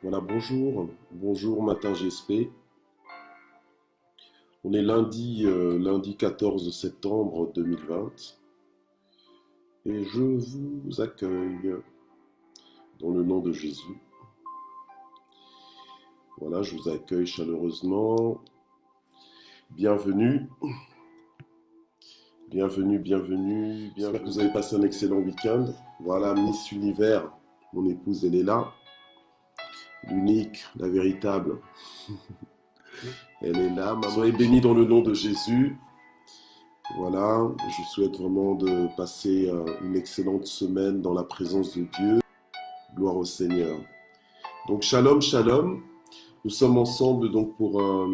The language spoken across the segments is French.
Voilà, bonjour Matin GSP. On est lundi 14 septembre 2020 et je vous accueille dans le nom de Jésus. Voilà, je vous accueille chaleureusement. Bienvenue. J'espère que vous avez passé un excellent week-end. Voilà, Miss Univers, mon épouse, elle est là. L'unique, la véritable. Elle est là. Soyez bénis dans le nom de Jésus. Voilà, je souhaite vraiment de passer une excellente semaine dans la présence de Dieu. Gloire au Seigneur. Donc shalom, shalom. Nous sommes ensemble donc pour au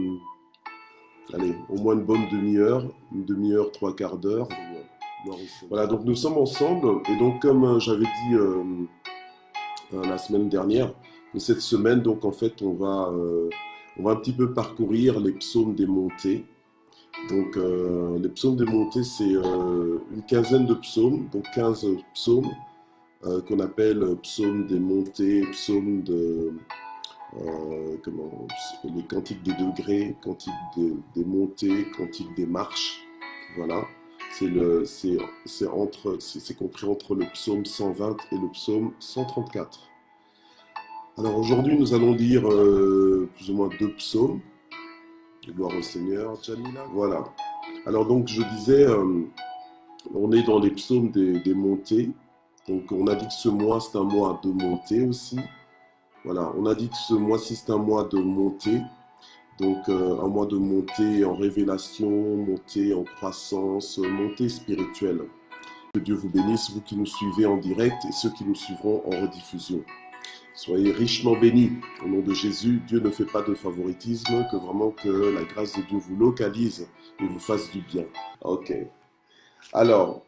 moins une bonne demi-heure, trois quarts d'heure. Voilà, donc nous sommes ensemble et donc comme j'avais dit la semaine dernière, cette semaine donc en fait on va un petit peu parcourir les psaumes des montées. Donc les psaumes des montées c'est une quinzaine de psaumes, donc 15 psaumes qu'on appelle psaumes des montées, psaumes de les cantiques des degrés, cantiques des montées, cantiques des marches. Voilà, c'est compris entre le psaume 120 et le psaume 134. Alors aujourd'hui nous allons lire plus ou moins deux psaumes. Gloire au Seigneur, Jamila. Voilà. Alors donc je disais, on est dans les psaumes des montées. Donc on a dit que ce mois c'est un mois de montée aussi. Voilà, on a dit que ce mois-ci c'est un mois de montée. Donc un mois de montée en révélation, montée en croissance, montée spirituelle. Que Dieu vous bénisse, vous qui nous suivez en direct et ceux qui nous suivront en rediffusion. Soyez richement bénis. Au nom de Jésus, Dieu ne fait pas de favoritisme, que vraiment que la grâce de Dieu vous localise et vous fasse du bien. Ok. Alors,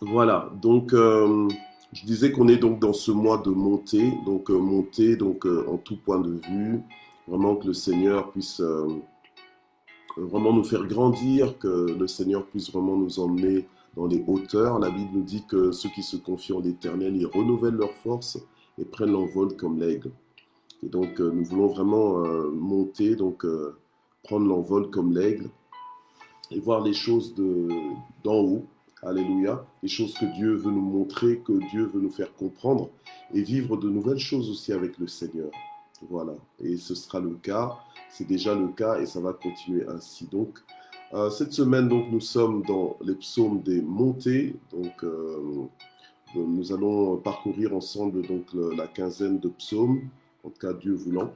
voilà. Donc, je disais qu'on est donc dans ce mois de montée. Donc, montée donc, en tout point de vue. Vraiment que le Seigneur puisse vraiment nous faire grandir, que le Seigneur puisse vraiment nous emmener dans les hauteurs. La Bible nous dit que ceux qui se confient en l'Éternel, ils renouvellent leurs forces et prennent l'envol comme l'aigle. Et donc, nous voulons vraiment monter, donc prendre l'envol comme l'aigle et voir les choses d'en haut. Alléluia. Les choses que Dieu veut nous montrer, que Dieu veut nous faire comprendre et vivre de nouvelles choses aussi avec le Seigneur. Voilà. Et ce sera le cas. C'est déjà le cas et ça va continuer ainsi. Donc, cette semaine, donc, nous sommes dans les psaumes des montées. Donc, nous allons parcourir ensemble donc, la quinzaine de psaumes, en tout cas Dieu voulant.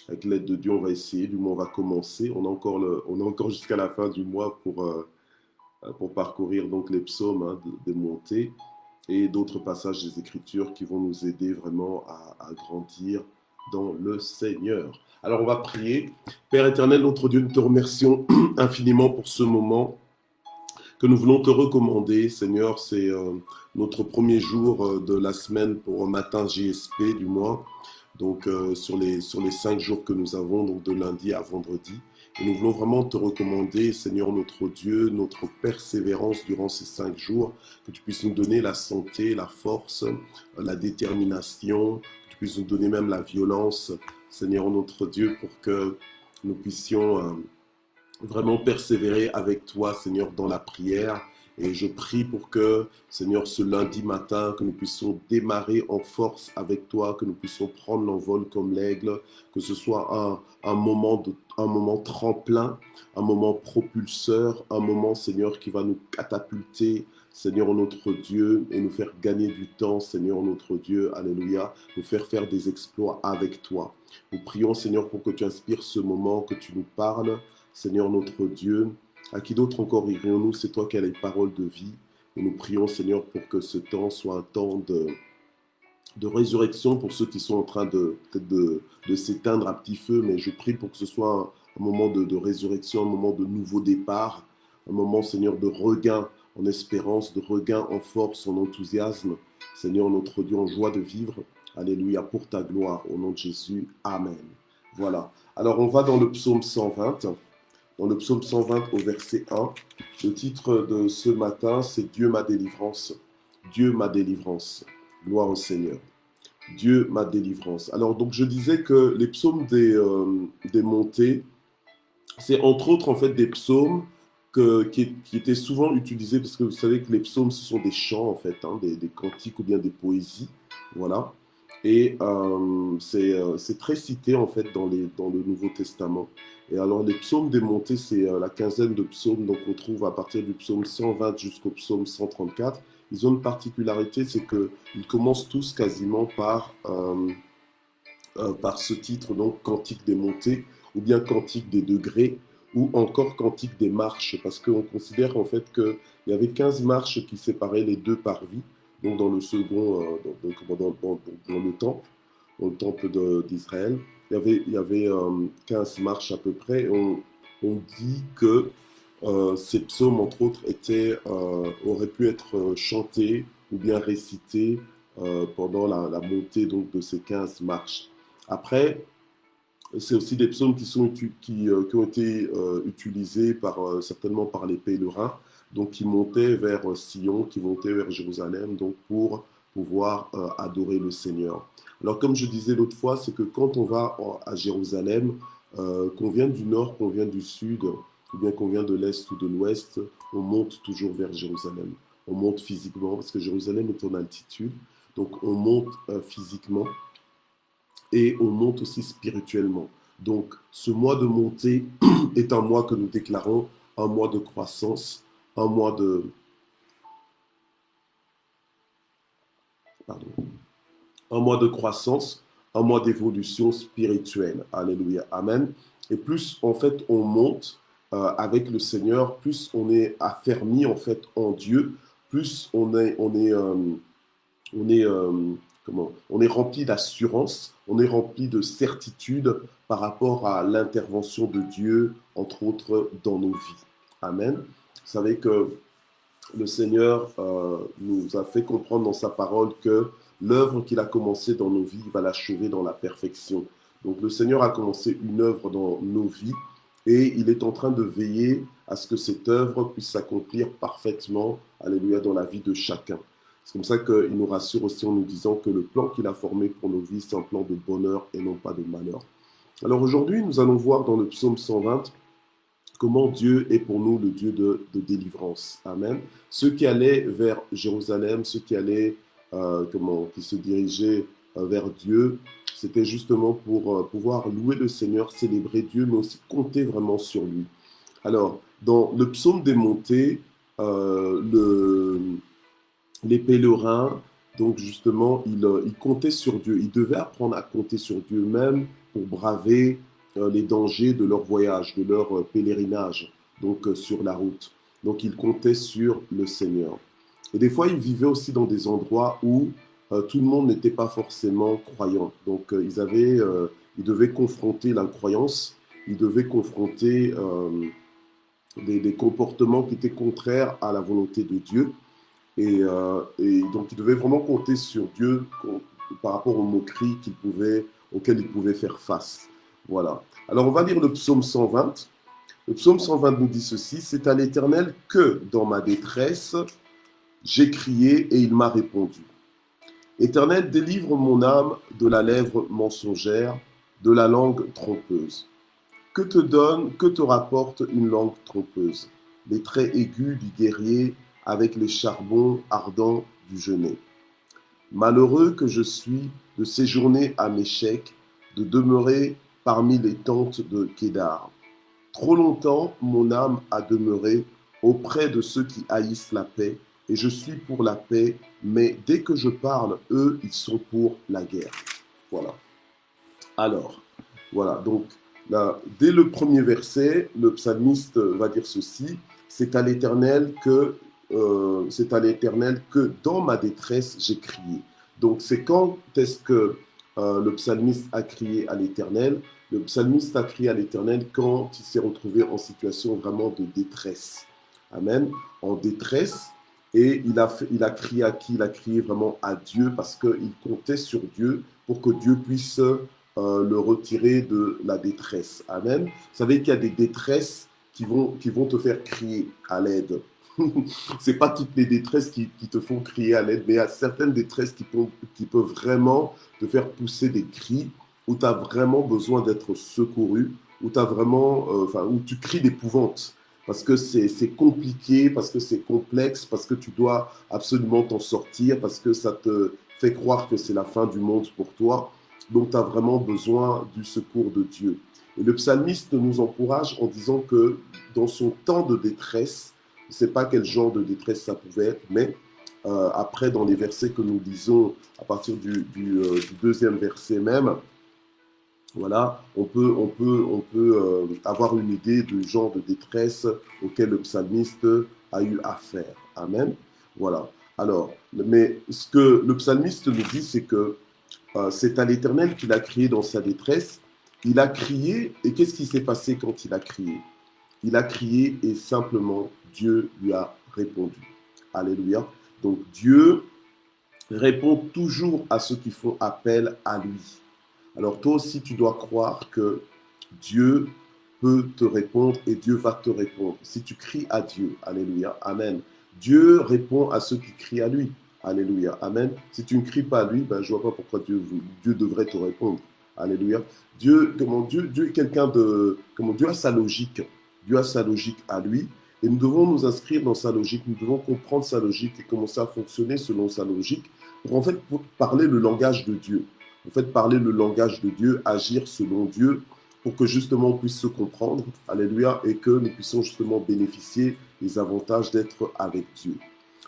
Avec l'aide de Dieu, on va essayer, du moins on va commencer. On a encore jusqu'à la fin du mois pour parcourir donc les psaumes des montées et d'autres passages des Écritures qui vont nous aider vraiment à grandir dans le Seigneur. Alors on va prier. Père éternel, notre Dieu, nous te remercions infiniment pour ce moment que nous voulons te recommander. Seigneur, c'est notre premier jour de la semaine pour matin JSP du mois. Donc sur les 5 jours que nous avons, donc de lundi à vendredi. Et nous voulons vraiment te recommander, Seigneur notre Dieu, notre persévérance durant ces 5 jours, que tu puisses nous donner la santé, la force, la détermination, que tu puisses nous donner même la violence, Seigneur notre Dieu, pour que nous puissions vraiment persévérer avec toi, Seigneur, dans la prière. Et je prie pour que, Seigneur, ce lundi matin, que nous puissions démarrer en force avec toi, que nous puissions prendre l'envol comme l'aigle, que ce soit un moment tremplin, un moment propulseur, un moment, Seigneur, qui va nous catapulter, Seigneur notre Dieu, et nous faire gagner du temps, Seigneur notre Dieu, alléluia, nous faire des exploits avec toi. Nous prions, Seigneur, pour que tu inspires ce moment, que tu nous parles, Seigneur notre Dieu. À qui d'autre encore irions-nous? C'est toi qui as les paroles de vie. Et nous prions, Seigneur, pour que ce temps soit un temps de résurrection pour ceux qui sont en train de s'éteindre à petit feu. Mais je prie pour que ce soit un moment de résurrection, un moment de nouveau départ, un moment, Seigneur, de regain en espérance, de regain en force, en enthousiasme. Seigneur, notre Dieu, en joie de vivre. Alléluia, pour ta gloire, au nom de Jésus. Amen. Voilà. Alors, on va dans le psaume 120. Dans le psaume 120 au verset 1, le titre de ce matin, c'est « Dieu ma délivrance ». Dieu ma délivrance. Gloire au Seigneur. Dieu ma délivrance. Alors donc je disais que les psaumes des montées, c'est entre autres en fait des psaumes qui étaient souvent utilisés parce que vous savez que les psaumes ce sont des chants en fait, hein, des cantiques ou bien des poésies, voilà. Et c'est très cité en fait dans le Nouveau Testament. Et alors les psaumes des montées, c'est la quinzaine de psaumes, donc on trouve à partir du psaume 120 jusqu'au psaume 134. Ils ont une particularité, c'est qu'ils commencent tous quasiment par ce titre, donc Cantique des montées, ou bien Cantique des degrés, ou encore Cantique des marches, parce qu'on considère en fait qu'il y avait 15 marches qui séparaient les deux parvis, donc dans le second, dans le temple d'Israël, il y avait 15 marches à peu près, et on dit que ces psaumes, entre autres, auraient pu être chantés ou bien récités pendant la montée donc, de ces 15 marches. Après, c'est aussi des psaumes qui ont été utilisés certainement par les pèlerins, donc qui montaient vers Sion, qui montaient vers Jérusalem, donc pour pouvoir adorer le Seigneur. Alors comme je disais l'autre fois, c'est que quand on va à Jérusalem, qu'on vient du nord, qu'on vient du sud, ou bien qu'on vient de l'est ou de l'ouest, on monte toujours vers Jérusalem. On monte physiquement, parce que Jérusalem est en altitude, donc on monte physiquement et on monte aussi spirituellement. Donc, ce mois de montée est un mois que nous déclarons un mois de croissance, un mois de, pardon, un mois de croissance, un mois d'évolution spirituelle. Alléluia. Amen. Et plus, en fait, on monte avec le Seigneur, plus on est affermi, en fait, en Dieu, plus on est, on est rempli d'assurance, on est rempli de certitude par rapport à l'intervention de Dieu, entre autres, dans nos vies. Amen. Vous savez que le Seigneur nous a fait comprendre dans sa parole que l'œuvre qu'il a commencée dans nos vies, il va l'achever dans la perfection. Donc le Seigneur a commencé une œuvre dans nos vies et il est en train de veiller à ce que cette œuvre puisse s'accomplir parfaitement, alléluia, dans la vie de chacun. C'est comme ça qu'il nous rassure aussi en nous disant que le plan qu'il a formé pour nos vies, c'est un plan de bonheur et non pas de malheur. Alors aujourd'hui, nous allons voir dans le psaume 120 comment Dieu est pour nous le Dieu de délivrance. Amen. Ceux qui allaient vers Jérusalem, ceux qui allaient, qui se dirigeaient vers Dieu, c'était justement pour pouvoir louer le Seigneur, célébrer Dieu, mais aussi compter vraiment sur lui. Alors, dans le psaume des montées, les pèlerins, donc justement, ils comptaient sur Dieu. Ils devaient apprendre à compter sur Dieu même pour braver les dangers de leur voyage, de leur pèlerinage, donc sur la route. Donc ils comptaient sur le Seigneur. Et des fois, ils vivaient aussi dans des endroits où tout le monde n'était pas forcément croyant. Donc ils devaient confronter l'incroyance, ils devaient confronter des comportements qui étaient contraires à la volonté de Dieu. Et donc, ils devaient vraiment compter sur Dieu par rapport aux moqueries auxquelles ils pouvaient faire face. Voilà. Alors, on va lire le psaume 120. Le psaume 120 nous dit ceci: c'est à l'Éternel que, dans ma détresse, j'ai crié et il m'a répondu. Éternel, délivre mon âme de la lèvre mensongère, de la langue trompeuse. Que te rapporte une langue trompeuse? Les traits aigus du guerrier avec les charbons ardents du genêt. Malheureux que je suis de séjourner à Méchec, de demeurer parmi les tentes de Kédar. Trop longtemps, mon âme a demeuré auprès de ceux qui haïssent la paix, et je suis pour la paix, mais dès que je parle, eux, ils sont pour la guerre. Voilà. Alors, voilà, donc, là, dès le premier verset, le psalmiste va dire ceci: c'est à l'Éternel que dans ma détresse j'ai crié. Donc c'est quand est-ce que le psalmiste a crié à l'Éternel? Le psalmiste a crié à l'Éternel quand il s'est retrouvé en situation vraiment de détresse. Amen. En détresse. Et il a crié à qui? Il a crié vraiment à Dieu parce qu'il comptait sur Dieu pour que Dieu puisse le retirer de la détresse. Amen. Vous savez qu'il y a des détresses qui vont te faire crier à l'aide. C'est pas toutes les détresses qui te font crier à l'aide, mais il y a certaines détresses qui peuvent vraiment te faire pousser des cris, où tu as vraiment besoin d'être secouru, où tu as vraiment, où tu cries d'épouvante, parce que c'est compliqué, parce que c'est complexe, parce que tu dois absolument t'en sortir, parce que ça te fait croire que c'est la fin du monde pour toi. Donc tu as vraiment besoin du secours de Dieu. Et le psalmiste nous encourage en disant que dans son temps de détresse, je ne sais pas quel genre de détresse ça pouvait être, mais après, dans les versets que nous lisons, à partir du deuxième verset même, voilà, on peut avoir une idée du genre de détresse auquel le psalmiste a eu affaire. Amen. Voilà. Alors, mais ce que le psalmiste nous dit, c'est que c'est à l'Éternel qu'il a crié dans sa détresse. Il a crié, et qu'est-ce qui s'est passé quand il a crié? Il a crié et simplement Dieu lui a répondu. Alléluia. Donc Dieu répond toujours à ceux qui font appel à lui. Alors toi aussi, tu dois croire que Dieu peut te répondre et Dieu va te répondre. Si tu cries à Dieu, alléluia, amen. Dieu répond à ceux qui crient à lui, alléluia, amen. Si tu ne cries pas à lui, ben, je ne vois pas pourquoi Dieu devrait te répondre, alléluia. Dieu est quelqu'un de, Dieu a sa logique, Dieu a sa logique à lui, et nous devons nous inscrire dans sa logique, nous devons comprendre sa logique et commencer à fonctionner selon sa logique pour en fait pour parler le langage de Dieu. En fait, parler le langage de Dieu, agir selon Dieu, pour que justement on puisse se comprendre, alléluia, et que nous puissions justement bénéficier des avantages d'être avec Dieu.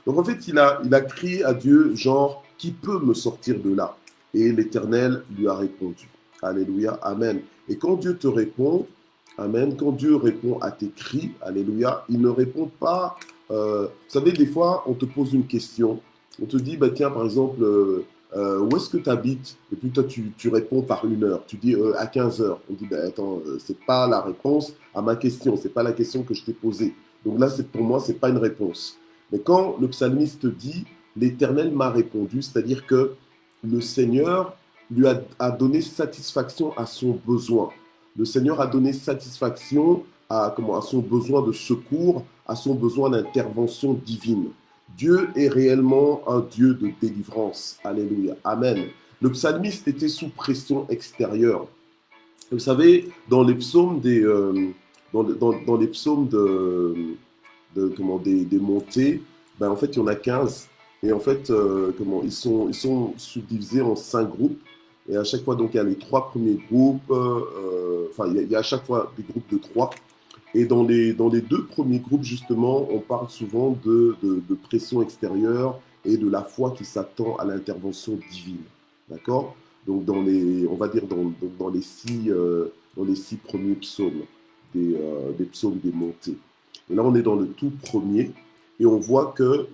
Donc en fait, il a crié à Dieu, genre, qui peut me sortir de là? Et l'Éternel lui a répondu. Alléluia, amen. Et quand Dieu te répond, amen, quand Dieu répond à tes cris, alléluia, il ne répond pas. Vous savez, des fois, on te pose une question. On te dit, bah, tiens, par exemple, où est-ce que tu habites? Et puis toi, tu réponds par une heure. Tu dis à 15 heures. On dit, ben attends, c'est pas la réponse à ma question. C'est pas la question que je t'ai posée. Donc là, pour moi, c'est pas une réponse. Mais quand le psalmiste dit, l'Éternel m'a répondu, c'est-à-dire que le Seigneur a donné satisfaction à son besoin. Le Seigneur a donné satisfaction à son besoin de secours, à son besoin d'intervention divine. Dieu est réellement un Dieu de délivrance. Alléluia. Amen. Le psalmiste était sous pression extérieure. Vous savez, dans les psaumes dans les psaumes des montées, ben en fait, il y en a 15. Et en fait, ils sont subdivisés en 5 groupes. Et à chaque fois, donc, il y a les 3 premiers groupes. Il y a à chaque fois des groupes de 3. Et dans les deux premiers groupes, justement, on parle souvent de pression extérieure et de la foi qui s'attend à l'intervention divine. D'accord? Donc, on va dire dans les 6 premiers psaumes, des psaumes des montées. Et là, on est dans le tout premier, et on voit que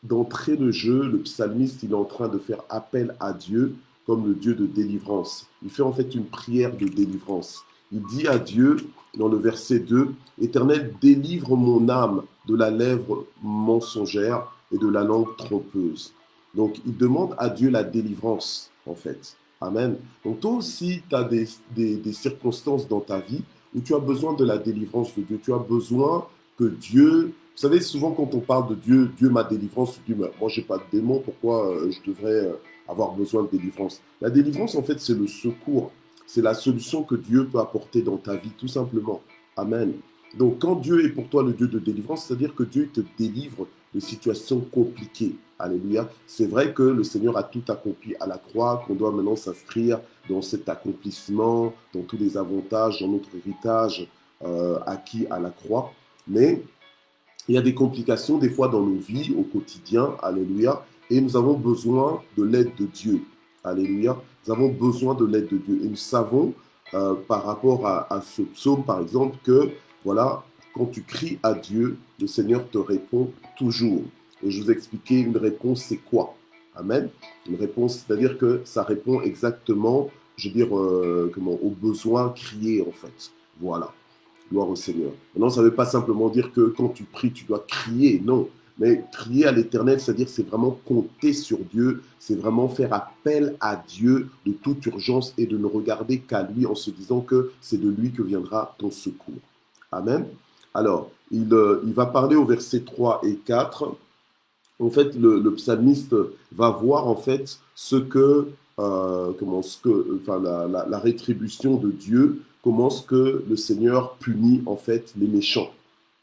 d'entrée de jeu, le psalmiste, il est en train de faire appel à Dieu comme le Dieu de délivrance. Il fait en fait une prière de délivrance. Il dit à Dieu, dans le verset 2, « Éternel, délivre mon âme de la lèvre mensongère et de la langue trompeuse. » Donc, il demande à Dieu la délivrance, en fait. Amen. Donc, toi aussi, tu as des circonstances dans ta vie où tu as besoin de la délivrance de Dieu. Tu as besoin que Dieu... Vous savez, souvent, quand on parle de Dieu, Dieu ma délivrance, tu dis, moi, je n'ai pas de démon, pourquoi je devrais avoir besoin de délivrance? La délivrance, en fait, c'est le secours. C'est la solution que Dieu peut apporter dans ta vie, tout simplement. Amen. Donc, quand Dieu est pour toi le Dieu de délivrance, c'est-à-dire que Dieu te délivre de situations compliquées. Alléluia. C'est vrai que le Seigneur a tout accompli à la croix, qu'on doit maintenant s'inscrire dans cet accomplissement, dans tous les avantages, dans notre héritage acquis à la croix. Mais il y a des complications des fois dans nos vies au quotidien. Alléluia. Et nous avons besoin de l'aide de Dieu. Alléluia. Nous avons besoin de l'aide de Dieu. Et nous savons, par rapport à ce psaume, par exemple, que, voilà, quand tu cries à Dieu, le Seigneur te répond toujours. Et je vous expliquais, une réponse, c'est quoi? Amen. Une réponse, c'est-à-dire que ça répond exactement, je veux dire, aux besoins criés, en fait. Voilà. Gloire au Seigneur. Maintenant, ça ne veut pas simplement dire que quand tu pries, tu dois crier. Non. Mais crier à l'Éternel, c'est-à-dire c'est vraiment compter sur Dieu, c'est vraiment faire appel à Dieu de toute urgence et de ne regarder qu'à lui en se disant que c'est de lui que viendra ton secours. Amen. Alors, il va parler au verset 3 et 4. En fait, le psalmiste va voir en fait enfin, la rétribution de Dieu, comment ce que le Seigneur punit en fait les méchants.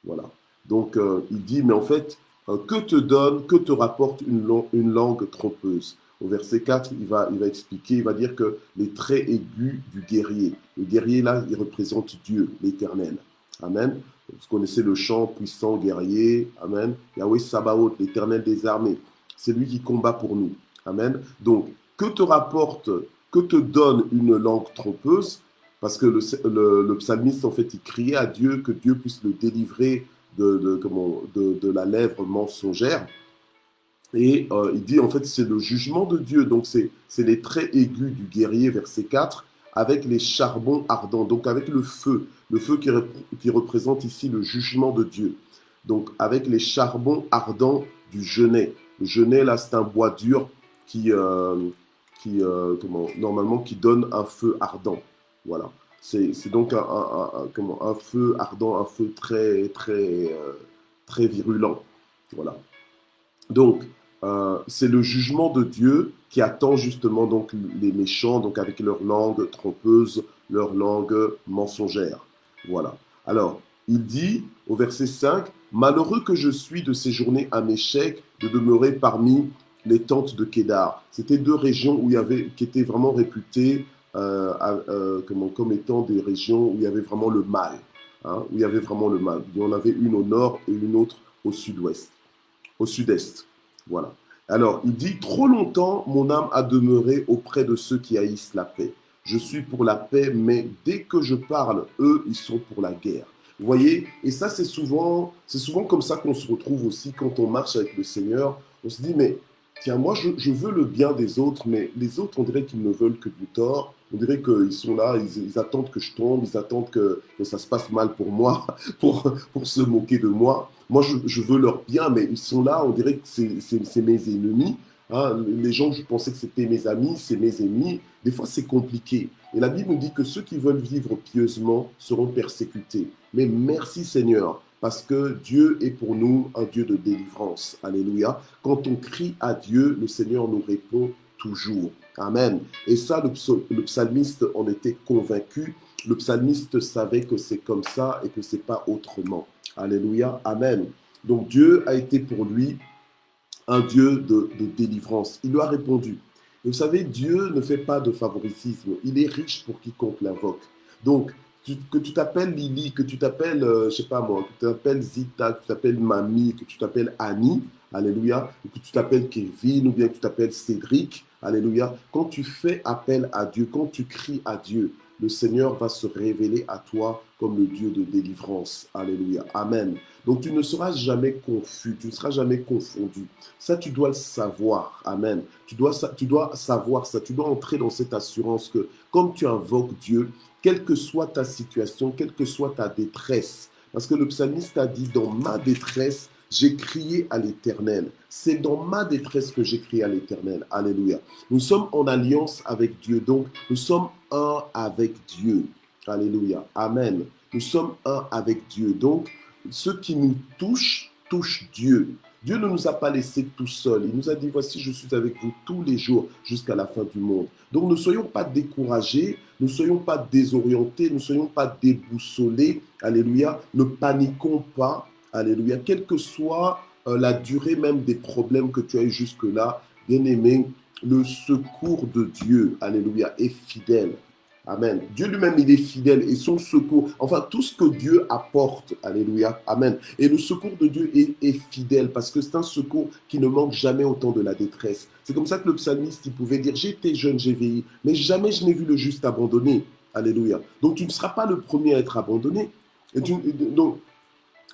Voilà. Donc, il dit, mais en fait, que te rapporte une langue trompeuse? Au verset 4, il va expliquer, il va dire que les traits aigus du guerrier. Le guerrier, là, il représente Dieu, l'Éternel. Amen. Vous connaissez le chant puissant, guerrier. Amen. Yahweh Sabaoth, l'Éternel des armées. C'est lui qui combat pour nous. Amen. Donc, que te donne une langue trompeuse? Parce que le psalmiste, en fait, il criait à Dieu que Dieu puisse le délivrer de la lèvre mensongère. Et il dit, en fait, c'est le jugement de Dieu. Donc, c'est les traits aigus du guerrier, verset 4, avec les charbons ardents, donc avec le feu qui représente ici le jugement de Dieu. Donc, avec les charbons ardents du genêt. Le genêt, là, c'est un bois dur normalement, qui donne un feu ardent. Voilà. C'est donc un feu ardent, un feu très, très, très virulent. Voilà. Donc, c'est le jugement de Dieu qui attend justement donc les méchants, donc avec leur langue trompeuse, leur langue mensongère. Voilà. Alors, il dit au verset 5, « Malheureux que je suis de séjourner à Méchec, de demeurer parmi les tentes de Kédar. » C'était deux régions qui étaient vraiment réputées comme étant des régions où il y avait vraiment le mal. Hein, où il y avait vraiment le mal. Il y en avait une au nord et une autre au sud-ouest, au sud-est. Voilà. Alors, il dit, trop longtemps, mon âme a demeuré auprès de ceux qui haïssent la paix. Je suis pour la paix, mais dès que je parle, eux, ils sont pour la guerre. Vous voyez? Et ça, c'est souvent comme ça qu'on se retrouve aussi quand on marche avec le Seigneur. On se dit, mais tiens, moi, je veux le bien des autres, mais les autres, on dirait qu'ils ne veulent que du tort. On dirait qu'ils sont là, ils attendent que je tombe, ils attendent que ça se passe mal pour moi, pour se moquer de moi. Moi, je veux leur bien, mais ils sont là, on dirait que c'est mes ennemis. Hein. Les gens, je pensais que c'était mes amis, c'est mes ennemis. Des fois, c'est compliqué. Et la Bible nous dit que ceux qui veulent vivre pieusement seront persécutés. Mais merci Seigneur, parce que Dieu est pour nous un Dieu de délivrance. Alléluia. Quand on crie à Dieu, le Seigneur nous répond toujours. Amen. Et ça, le psalmiste en était convaincu. Le psalmiste savait que c'est comme ça et que c'est pas autrement. Alléluia. Amen. Donc Dieu a été pour lui un Dieu de délivrance. Il lui a répondu. Et vous savez, Dieu ne fait pas de favoritisme. Il est riche pour quiconque l'invoque. Donc, que tu t'appelles Lily, que tu t'appelles, je sais pas moi, que tu t'appelles Zita, que tu t'appelles Mamie, que tu t'appelles Annie, alléluia, ou que tu t'appelles Kevin, ou bien que tu t'appelles Cédric, alléluia. Quand tu fais appel à Dieu, quand tu cries à Dieu, le Seigneur va se révéler à toi comme le Dieu de délivrance. Alléluia. Amen. Donc tu ne seras jamais confus, tu ne seras jamais confondu. Ça, tu dois le savoir. Amen. Tu dois savoir ça. Tu dois entrer dans cette assurance que comme tu invoques Dieu, quelle que soit ta situation, quelle que soit ta détresse, parce que le psalmiste a dit, dans ma détresse, j'ai crié à l'Éternel. C'est dans ma détresse que j'ai crié à l'Éternel. Alléluia. Nous sommes en alliance avec Dieu, donc nous sommes un avec Dieu. Alléluia. Amen. Nous sommes un avec Dieu. Donc, ce qui nous touche, touche Dieu. Dieu ne nous a pas laissés tout seuls. Il nous a dit, voici, je suis avec vous tous les jours jusqu'à la fin du monde. Donc, ne soyons pas découragés, ne soyons pas désorientés, ne soyons pas déboussolés. Alléluia. Ne paniquons pas. Alléluia. Quelle que soit la durée même des problèmes que tu as eu jusque-là, bien-aimé, le secours de Dieu, alléluia, est fidèle. Amen. Dieu lui-même, il est fidèle et son secours, enfin tout ce que Dieu apporte, alléluia, amen. Et le secours de Dieu est fidèle parce que c'est un secours qui ne manque jamais au temps de la détresse. C'est comme ça que le psalmiste, il pouvait dire, j'étais jeune, j'ai vieilli, mais jamais je n'ai vu le juste abandonné, alléluia. Donc tu ne seras pas le premier à être abandonné. Donc,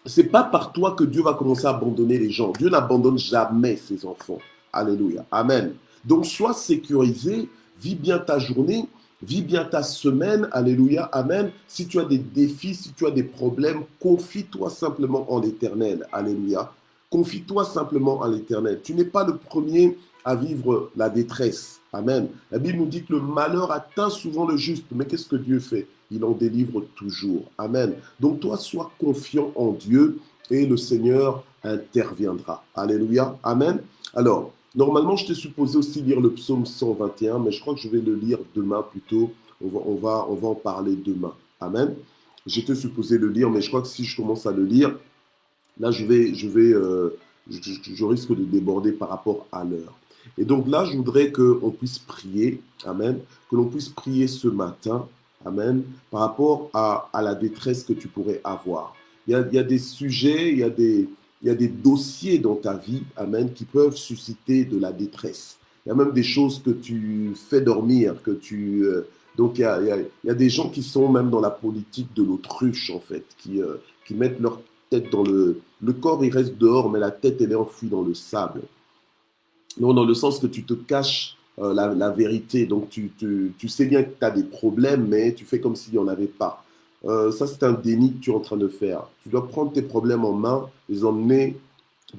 c'est pas par toi que Dieu va commencer à abandonner les gens. Dieu n'abandonne jamais ses enfants. Alléluia. Amen. Donc, sois sécurisé, vis bien ta journée, vis bien ta semaine. Alléluia. Amen. Si tu as des défis, si tu as des problèmes, confie-toi simplement en l'Éternel. Alléluia. Confie-toi simplement en l'Éternel. Tu n'es pas le premier à vivre la détresse. Amen. La Bible nous dit que le malheur atteint souvent le juste, mais qu'est-ce que Dieu fait? Il en délivre toujours. Amen. Donc toi, sois confiant en Dieu et le Seigneur interviendra. Alléluia. Amen. Alors, normalement, je t'ai supposé aussi lire le psaume 121, mais je crois que je vais le lire demain plutôt. On va en parler demain. Amen. J'étais supposé le lire, mais je crois que si je commence à le lire, là, je risque de déborder par rapport à l'heure. Et donc là, je voudrais qu'on puisse prier, amen, que l'on puisse prier ce matin, amen, par rapport à la détresse que tu pourrais avoir. Il y a des sujets, il y a des dossiers dans ta vie, amen, qui peuvent susciter de la détresse. Il y a même des choses que tu fais dormir, donc il y a des gens qui sont même dans la politique de l'autruche, en fait, qui mettent leur tête dans le corps, il reste dehors, mais la tête, elle est enfouie dans le sable. Non, dans le sens que tu te caches la vérité. Donc, tu sais bien que tu as des problèmes, mais tu fais comme s'il n'y en avait pas. Ça, c'est un déni que tu es en train de faire. Tu dois prendre tes problèmes en main, les emmener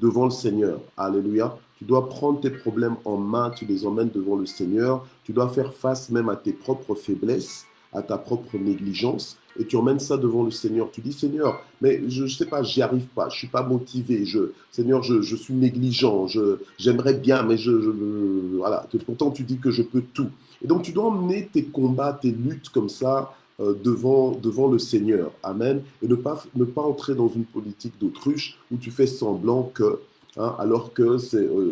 devant le Seigneur. Alléluia. Tu dois prendre tes problèmes en main, tu les emmènes devant le Seigneur. Tu dois faire face même à tes propres faiblesses, à ta propre négligence, et tu emmènes ça devant le Seigneur. Tu dis, Seigneur, mais je ne sais pas, j'y arrive pas, je ne suis pas motivé, Seigneur, je suis négligent, j'aimerais bien, mais voilà, pourtant tu dis que je peux tout. Et donc tu dois emmener tes combats, tes luttes comme ça, devant le Seigneur. Amen. Et ne pas entrer dans une politique d'autruche où tu fais semblant que, alors que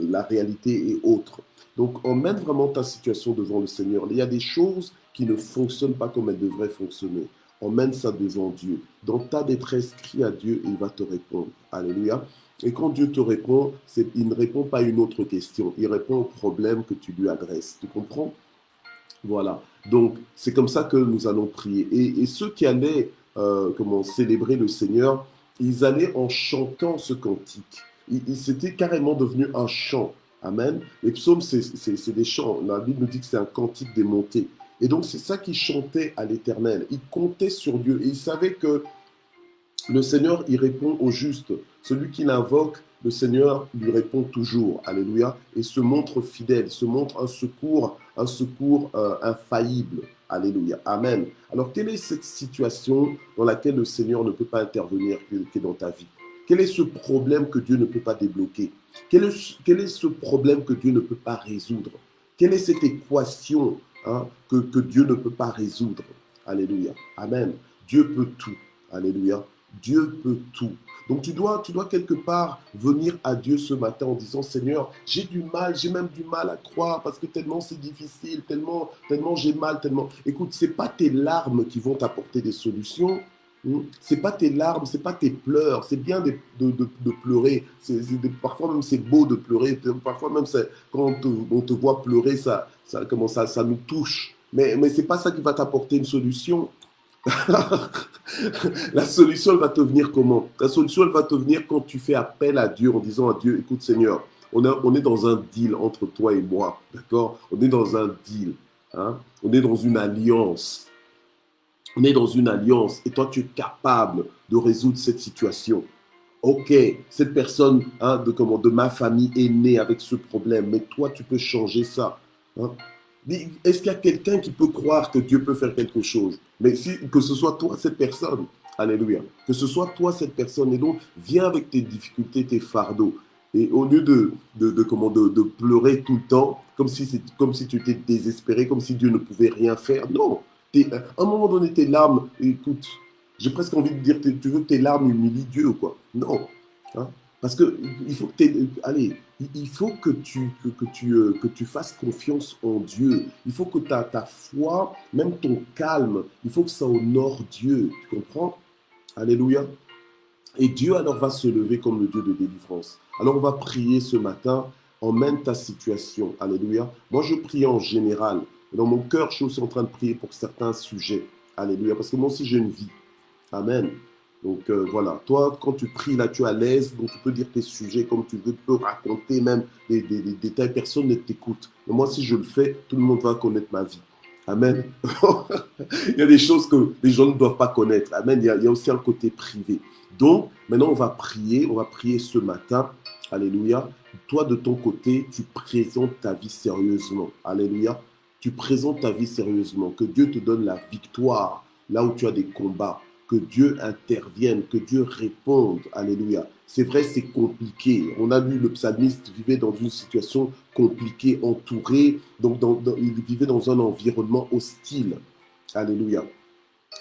la réalité est autre. Donc, emmène vraiment ta situation devant le Seigneur. Il y a des choses qui ne fonctionnent pas comme elles devraient fonctionner. Emmène ça devant Dieu. Dans ta détresse, crie à Dieu et il va te répondre. Alléluia. Et quand Dieu te répond, il ne répond pas à une autre question. Il répond au problème que tu lui adresses. Tu comprends? Voilà. Donc, c'est comme ça que nous allons prier. Et ceux qui allaient célébrer le Seigneur, ils allaient en chantant ce cantique. C'était carrément devenu un chant. Amen. Les psaumes, c'est des chants. La Bible nous dit que c'est un cantique des montées. Et donc, c'est ça qu'ils chantaient à l'Éternel. Ils comptaient sur Dieu. Et ils savaient que le Seigneur, il répond au juste. Celui qui l'invoque, le Seigneur lui répond toujours. Alléluia. Et se montre fidèle, se montre un secours infaillible. Alléluia. Amen. Alors, quelle est cette situation dans laquelle le Seigneur ne peut pas intervenir, qui est dans ta vie? Quel est ce problème que Dieu ne peut pas débloquer? Quel est ce problème que Dieu ne peut pas résoudre? Quelle est cette équation que Dieu ne peut pas résoudre? Alléluia. Amen. Dieu peut tout. Alléluia. Dieu peut tout. Donc tu dois quelque part venir à Dieu ce matin en disant, Seigneur, j'ai même du mal à croire parce que tellement c'est difficile, tellement j'ai mal, tellement. Écoute, c'est pas tes larmes qui vont t'apporter des solutions. C'est pas tes larmes, c'est pas tes pleurs. C'est bien de pleurer. Parfois même c'est beau de pleurer. Parfois même quand on te voit pleurer, ça nous touche. Mais c'est pas ça qui va t'apporter une solution. La solution, elle va te venir comment? La solution, elle va te venir quand tu fais appel à Dieu en disant à Dieu, écoute Seigneur, on est dans un deal entre toi et moi, d'accord? On est dans un deal, on est dans une alliance. On est dans une alliance et toi, tu es capable de résoudre cette situation. Ok, cette personne de ma famille est née avec ce problème, mais toi, tu peux changer ça. Est-ce qu'il y a quelqu'un qui peut croire que Dieu peut faire quelque chose? Mais que ce soit toi, cette personne. Alléluia. Que ce soit toi, cette personne. Et donc, viens avec tes difficultés, tes fardeaux. Et au lieu de pleurer tout le temps, comme si tu étais désespéré, comme si Dieu ne pouvait rien faire. Non. À un moment donné, tes larmes, écoute, j'ai presque envie de dire, tu veux que tes larmes humilient Dieu ou quoi? Non. Parce que il faut que il faut que tu fasses confiance en Dieu. Il faut que ta foi, même ton calme, il faut que ça honore Dieu. Tu comprends? Alléluia. Et Dieu alors va se lever comme le Dieu de délivrance. Alors on va prier ce matin. Emmène ta situation. Alléluia. Moi je prie en général. Dans mon cœur, je suis aussi en train de prier pour certains sujets. Alléluia. Parce que moi aussi j'ai une vie. Amen. Donc voilà, toi quand tu pries là, tu es à l'aise, donc tu peux dire tes sujets comme tu veux, tu peux raconter même des détails, personne ne t'écoute. Mais moi si je le fais, tout le monde va connaître ma vie. Amen. Il y a des choses que les gens ne doivent pas connaître. Amen. Il y a aussi un côté privé. Donc maintenant on va prier ce matin. Alléluia. toi, de ton côté, tu présentes ta vie sérieusement. Alléluia. Tu présentes ta vie sérieusement. Que Dieu te donne la victoire là où tu as des combats. Que Dieu intervienne, que Dieu réponde. Alléluia. C'est vrai, c'est compliqué. On a lu le psalmiste vivait dans une situation compliquée, entouré. Donc, il vivait dans un environnement hostile. Alléluia.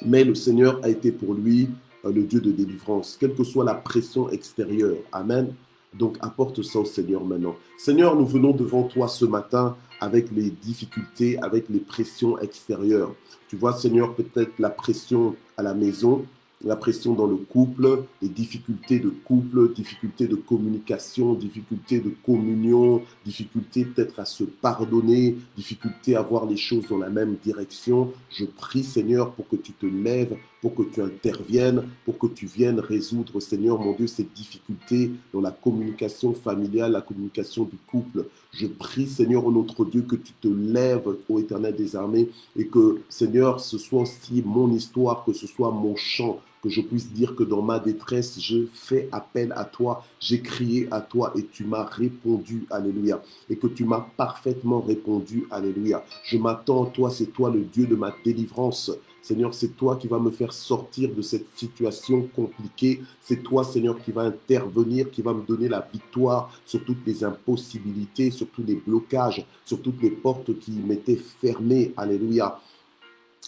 Mais le Seigneur a été pour lui le Dieu de délivrance, quelle que soit la pression extérieure. Amen. Donc apporte ça au Seigneur maintenant. Seigneur, nous venons devant toi ce matin avec les difficultés, avec les pressions extérieures. Tu vois, Seigneur, peut-être la pression à la maison, la pression dans le couple, les difficultés de couple, difficultés de communication, difficultés de communion, difficultés peut-être à se pardonner, difficultés à voir les choses dans la même direction. Je prie, Seigneur, pour que tu te lèves, pour que tu interviennes, pour que tu viennes résoudre, Seigneur, mon Dieu, ces difficultés dans la communication familiale, la communication du couple. Je prie, Seigneur, ô notre Dieu, que tu te lèves, ô Éternel des armées, et que, Seigneur, ce soit aussi mon histoire, que ce soit mon chant, que je puisse dire que dans ma détresse, je fais appel à toi, j'ai crié à toi et tu m'as répondu, alléluia, et que tu m'as parfaitement répondu, alléluia. Je m'attends à toi, c'est toi le Dieu de ma délivrance. Seigneur, c'est toi qui vas me faire sortir de cette situation compliquée. C'est toi, Seigneur, qui va intervenir, qui va me donner la victoire sur toutes les impossibilités, sur tous les blocages, sur toutes les portes qui m'étaient fermées. Alléluia.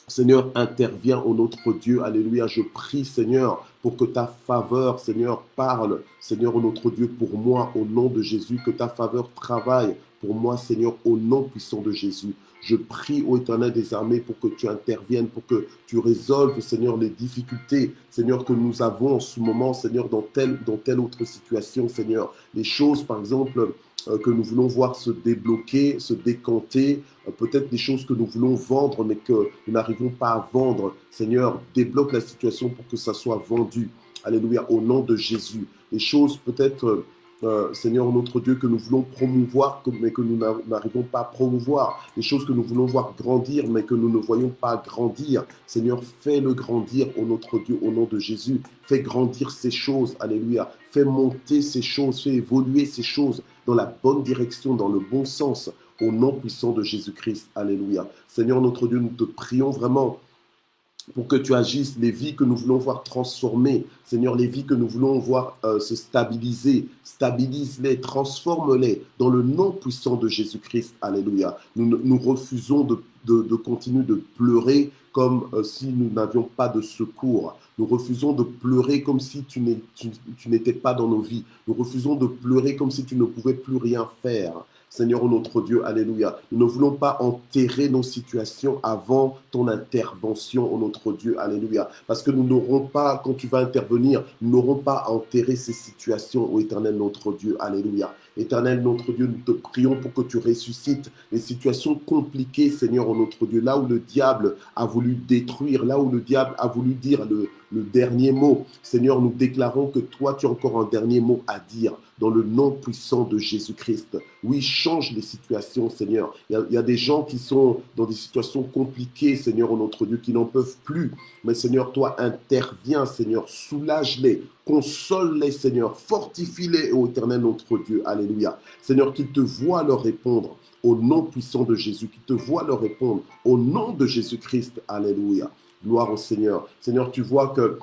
Seigneur, interviens, ô notre Dieu, alléluia, je prie, Seigneur, pour que ta faveur, Seigneur, parle, Seigneur, ô notre Dieu, pour moi, au nom de Jésus, que ta faveur travaille pour moi, Seigneur, au nom puissant de Jésus. Je prie, ô Éternel des armées, pour que tu interviennes, pour que tu résolves, Seigneur, les difficultés, Seigneur, que nous avons en ce moment, Seigneur, dans telle autre situation, Seigneur. Les choses, par exemple, que nous voulons voir se débloquer, se décanter, peut-être des choses que nous voulons vendre, mais que nous n'arrivons pas à vendre. Seigneur, débloque la situation pour que ça soit vendu. Alléluia, au nom de Jésus. Les choses peut-être, Seigneur notre Dieu, que nous voulons promouvoir, mais que nous n'arrivons pas à promouvoir. Les choses que nous voulons voir grandir, mais que nous ne voyons pas grandir. Seigneur, fais-le grandir, ô notre Dieu, au nom de Jésus. Fais grandir ces choses, alléluia. Fais monter ces choses, fais évoluer ces choses dans la bonne direction, dans le bon sens, au nom puissant de Jésus-Christ. Alléluia. Seigneur notre Dieu, nous te prions vraiment pour que tu agisses, les vies que nous voulons voir transformées, Seigneur, les vies que nous voulons voir se stabiliser, stabilise-les, transforme-les dans le nom puissant de Jésus-Christ. Alléluia. Nous refusons de continuer de pleurer comme si nous n'avions pas de secours. Nous refusons de pleurer comme si tu n'étais pas dans nos vies. Nous refusons de pleurer comme si tu ne pouvais plus rien faire. Seigneur, notre Dieu, alléluia. Nous ne voulons pas enterrer nos situations avant ton intervention, ô notre Dieu, alléluia. Parce que nous n'aurons pas, quand tu vas intervenir, nous n'aurons pas à enterrer ces situations, ô Éternel, notre Dieu, alléluia. Éternel, notre Dieu, nous te prions pour que tu ressuscites les situations compliquées, Seigneur, ô notre Dieu, là où le diable a voulu détruire, là où le diable a voulu dire le dernier mot. Seigneur, nous déclarons que toi, tu as encore un dernier mot à dire dans le nom puissant de Jésus-Christ. Oui, change les situations, Seigneur. Il y a des gens qui sont dans des situations compliquées, Seigneur, ô notre Dieu, qui n'en peuvent plus. Mais Seigneur, toi, interviens, Seigneur, soulage-les, console-les, Seigneur, fortifie-les, ô Éternel, notre Dieu. Alléluia. Seigneur, qu'ils te voient leur répondre au nom puissant de Jésus, qu'ils te voient leur répondre au nom de Jésus-Christ. Alléluia. Gloire au Seigneur. Seigneur, tu vois que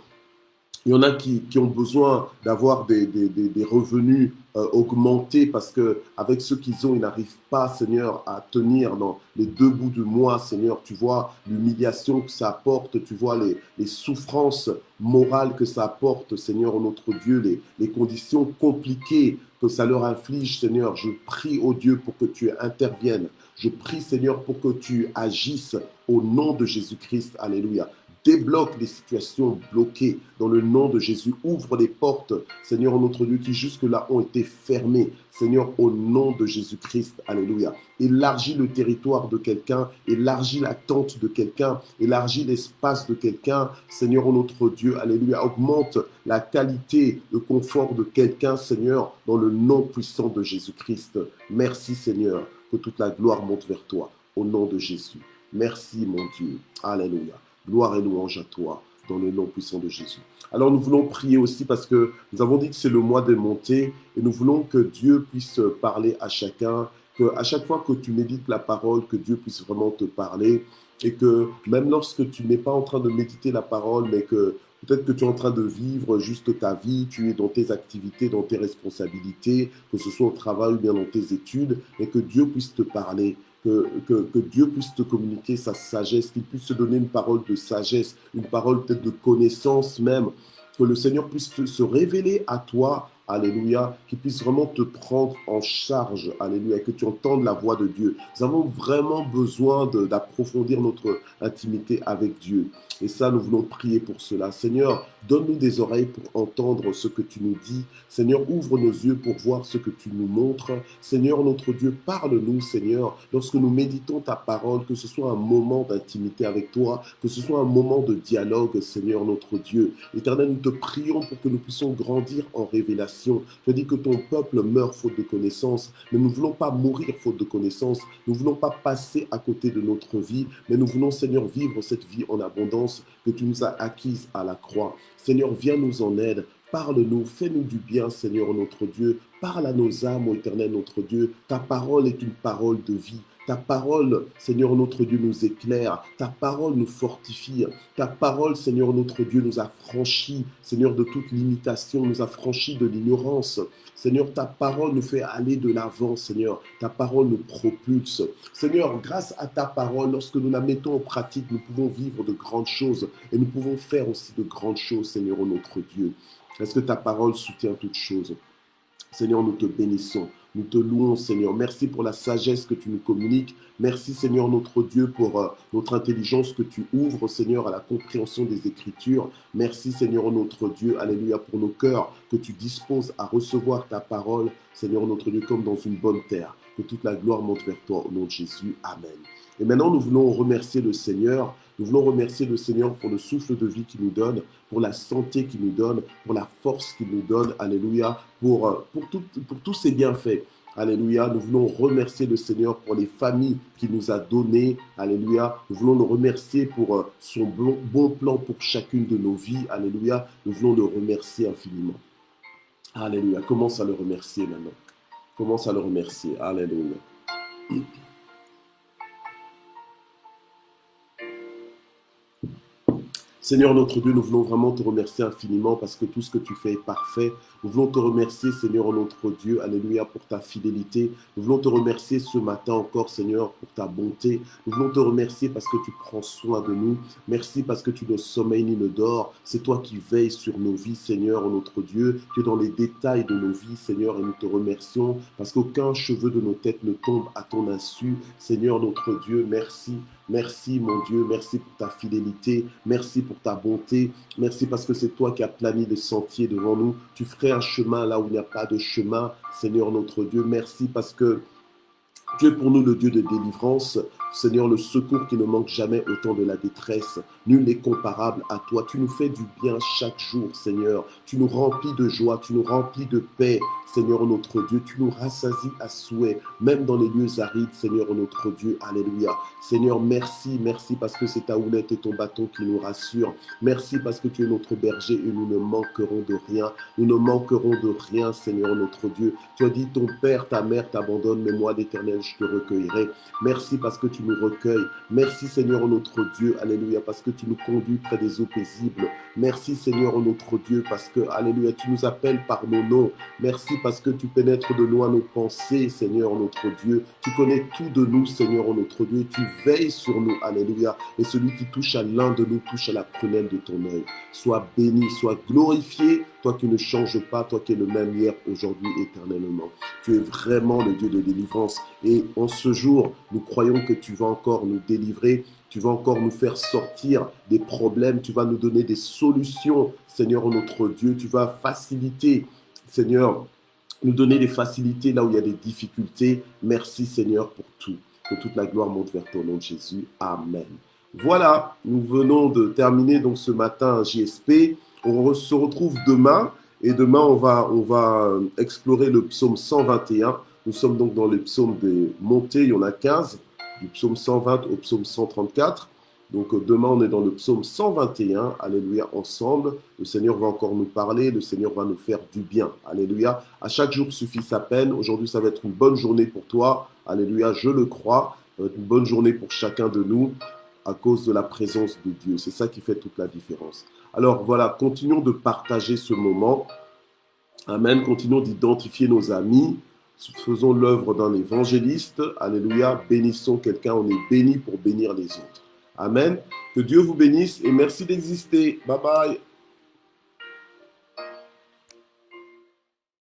il y en a qui ont besoin d'avoir des revenus augmentés parce qu'avec ce qu'ils ont, ils n'arrivent pas, Seigneur, à tenir dans les deux bouts du mois, Seigneur. Tu vois l'humiliation que ça apporte, tu vois les souffrances morales que ça apporte, Seigneur, notre Dieu, les conditions compliquées que ça leur inflige, Seigneur. Je prie, ô Dieu, pour que tu interviennes. Je prie, Seigneur, pour que tu agisses au nom de Jésus-Christ. Alléluia. Débloque les situations bloquées dans le nom de Jésus. Ouvre les portes, Seigneur, notre Dieu, qui jusque-là ont été fermées. Seigneur, au nom de Jésus-Christ. Alléluia. Élargis le territoire de quelqu'un, élargis la tente de quelqu'un, élargis l'espace de quelqu'un. Seigneur, notre Dieu. Alléluia. Augmente la qualité, le confort de quelqu'un, Seigneur, dans le nom puissant de Jésus-Christ. Merci, Seigneur, que toute la gloire monte vers toi. Au nom de Jésus. Merci, mon Dieu. Alléluia. Gloire et louange à toi, dans le nom puissant de Jésus. Alors nous voulons prier aussi parce que nous avons dit que c'est le mois des montées et nous voulons que Dieu puisse parler à chacun, qu'à chaque fois que tu médites la parole, que Dieu puisse vraiment te parler et que même lorsque tu n'es pas en train de méditer la parole, mais que peut-être que tu es en train de vivre juste ta vie, tu es dans tes activités, dans tes responsabilités, que ce soit au travail ou bien dans tes études, et que Dieu puisse te parler, que Dieu puisse te communiquer sa sagesse, qu'il puisse te donner une parole de sagesse, une parole peut-être de connaissance même, que le Seigneur puisse se révéler à toi, alléluia, qu'il puisse vraiment te prendre en charge, alléluia, que tu entendes la voix de Dieu. Nous avons vraiment besoin d'approfondir notre intimité avec Dieu. Et ça, nous voulons prier pour cela. Seigneur, donne-nous des oreilles pour entendre ce que tu nous dis. Seigneur, ouvre nos yeux pour voir ce que tu nous montres. Seigneur, notre Dieu, parle-nous, Seigneur, lorsque nous méditons ta parole, que ce soit un moment d'intimité avec toi, que ce soit un moment de dialogue, Seigneur, notre Dieu. Éternel, nous te prions pour que nous puissions grandir en révélation. Je dis que ton peuple meurt faute de connaissance, mais nous ne voulons pas mourir faute de connaissance. Nous ne voulons pas passer à côté de notre vie, mais nous voulons, Seigneur, vivre cette vie en abondance que tu nous as acquise à la croix. Seigneur, viens nous en aide. Parle-nous, fais-nous du bien, Seigneur notre Dieu. Parle à nos âmes, ô Éternel notre Dieu. Ta parole est une parole de vie. Ta parole, Seigneur notre Dieu, nous éclaire. Ta parole nous fortifie. Ta parole, Seigneur notre Dieu, nous a franchis, Seigneur, de toute limitation, nous a franchis de l'ignorance. Seigneur, ta parole nous fait aller de l'avant, Seigneur. Ta parole nous propulse. Seigneur, grâce à ta parole, lorsque nous la mettons en pratique, nous pouvons vivre de grandes choses et nous pouvons faire aussi de grandes choses, Seigneur, notre Dieu. Est-ce que ta parole soutient toutes choses? Seigneur, nous te bénissons. Nous te louons, Seigneur. Merci pour la sagesse que tu nous communiques. Merci, Seigneur, notre Dieu, pour notre intelligence que tu ouvres, Seigneur, à la compréhension des Écritures. Merci, Seigneur, notre Dieu, alléluia, pour nos cœurs que tu disposes à recevoir ta parole, Seigneur, notre Dieu, comme dans une bonne terre. Que toute la gloire monte vers toi au nom de Jésus. Amen. Et maintenant, nous voulons remercier le Seigneur. Nous voulons remercier le Seigneur pour le souffle de vie qu'il nous donne, pour la santé qu'il nous donne, pour la force qu'il nous donne, alléluia, pour tous ses bienfaits. Alléluia, nous voulons remercier le Seigneur pour les familles qu'il nous a données. Alléluia, nous voulons le remercier pour son bon plan pour chacune de nos vies. Alléluia, nous voulons le remercier infiniment. Alléluia, commence à le remercier maintenant. Commence à le remercier. Alléluia. Seigneur notre Dieu, nous voulons vraiment te remercier infiniment parce que tout ce que tu fais est parfait. Nous voulons te remercier, Seigneur notre Dieu, alléluia, pour ta fidélité. Nous voulons te remercier ce matin encore, Seigneur, pour ta bonté. Nous voulons te remercier parce que tu prends soin de nous. Merci parce que tu ne sommeilles ni ne dors. C'est toi qui veilles sur nos vies, Seigneur notre Dieu. Tu es dans les détails de nos vies, Seigneur, et nous te remercions parce qu'aucun cheveu de nos têtes ne tombe à ton insu. Seigneur notre Dieu, merci. Merci mon Dieu, merci pour ta fidélité, merci pour ta bonté, merci parce que c'est toi qui as plané les sentiers devant nous. Tu ferais un chemin là où il n'y a pas de chemin, Seigneur notre Dieu. Merci parce que tu es pour nous le Dieu de délivrance. Seigneur, le secours qui ne manque jamais au temps de la détresse. Nul n'est comparable à toi. Tu nous fais du bien chaque jour, Seigneur. Tu nous remplis de joie, tu nous remplis de paix, Seigneur notre Dieu. Tu nous rassasies à souhait, même dans les lieux arides, Seigneur notre Dieu. Alléluia. Seigneur, merci, merci parce que c'est ta houlette et ton bâton qui nous rassurent. Merci parce que tu es notre berger et nous ne manquerons de rien. Nous ne manquerons de rien, Seigneur notre Dieu. Tu as dit, ton père, ta mère t'abandonnent, mais moi, l'Éternel, je te recueillerai. Merci parce que tu nous recueilles. Merci, Seigneur notre Dieu. Alléluia, parce que tu nous conduis près des eaux paisibles. Merci, Seigneur notre Dieu, parce que, alléluia, tu nous appelles par nos noms. Merci parce que tu pénètres de loin nos pensées, Seigneur notre Dieu. Tu connais tout de nous, Seigneur notre Dieu. Tu veilles sur nous, alléluia. Et celui qui touche à l'un de nous touche à la prunelle de ton œil. Sois béni, sois glorifié, toi qui ne changes pas, toi qui es le même hier, aujourd'hui, éternellement. Tu es vraiment le Dieu de délivrance. Et en ce jour, nous croyons que tu vas encore nous délivrer. Tu vas encore nous faire sortir des problèmes. Tu vas nous donner des solutions, Seigneur notre Dieu. Tu vas faciliter, Seigneur, nous donner des facilités là où il y a des difficultés. Merci, Seigneur, pour tout. Que toute la gloire monte vers ton nom de Jésus. Amen. Voilà, nous venons de terminer donc ce matin JSP. On se retrouve demain. Et demain, on va explorer le psaume 121. Nous sommes donc dans le psaume des montées. Il y en a 15. Du psaume 120 au psaume 134. Donc demain, on est dans le psaume 121. Alléluia, ensemble. Le Seigneur va encore nous parler. Le Seigneur va nous faire du bien. Alléluia. À chaque jour suffit sa peine. Aujourd'hui, ça va être une bonne journée pour toi. Alléluia, je le crois. Ça va être une bonne journée pour chacun de nous à cause de la présence de Dieu. C'est ça qui fait toute la différence. Alors voilà, continuons de partager ce moment. Amen. Continuons d'identifier nos amis. Faisons l'œuvre d'un évangéliste. Alléluia. Bénissons quelqu'un. On est béni pour bénir les autres. Amen. Que Dieu vous bénisse et merci d'exister. Bye bye.